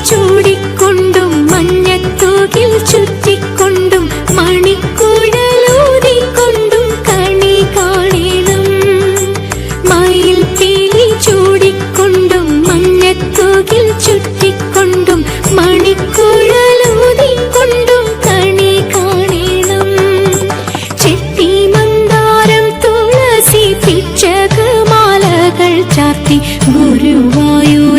ചൂടിക്കൊണ്ടും മഞ്ഞത്തൂകിൽ ചുറ്റിക്കൊണ്ടും മണിക്കുഴലൂതിക്കൊണ്ടും കണി കാണണം. മയിൽ പീലി ചൂടിക്കൊണ്ടും മഞ്ഞത്തൂകിൽ ചുറ്റിക്കൊണ്ടും മണിക്കുഴലൂതിക്കൊണ്ടും കണി കാണണം. ചെത്തി മന്ദാരം തുളസി പിച്ചകമാലകൾ ചാർത്തി ഗുരുവായൂർ